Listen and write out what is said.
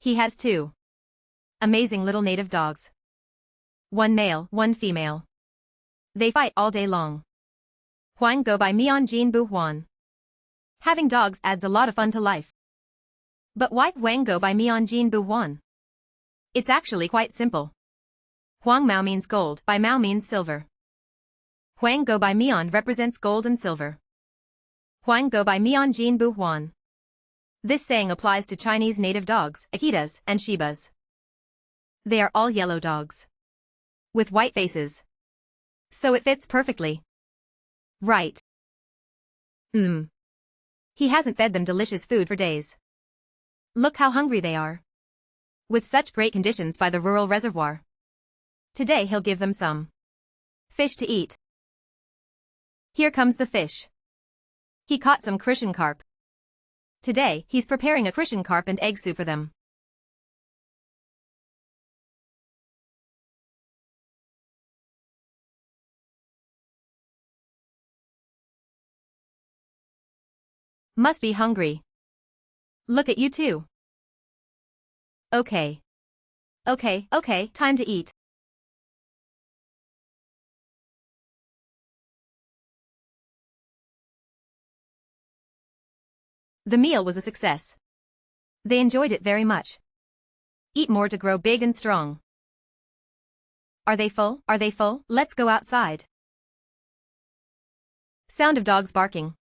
He has two amazing little native dogs. One male, one female. They fight all day long. Huang Go by Mian Jin Bu Huan. Having dogs adds a lot of fun to life. But why Huang Go by Mian Jin Bu Huan? It's actually quite simple. Huang Mao means gold, Bai Mao means silver. Huang Go by Mian represents gold and silver. Huang Go by Mian Jin Bu Huan. This saying applies to Chinese native dogs, Akitas, and Shibas. They are all yellow dogs. With white faces. So it fits perfectly. Right. He hasn't fed them delicious food for days. Look how hungry they are. With such great conditions by the rural reservoir. Today he'll give them some fish to eat. Here comes the fish. He caught some Crucian carp. Today, he's preparing a Crucian carp and egg soup for them. Must be hungry. Look at you too. Okay, time to eat. The meal was a success. They enjoyed it very much. Eat more to grow big and strong. Are they full? Are they full? Let's go outside. Sound of dogs barking.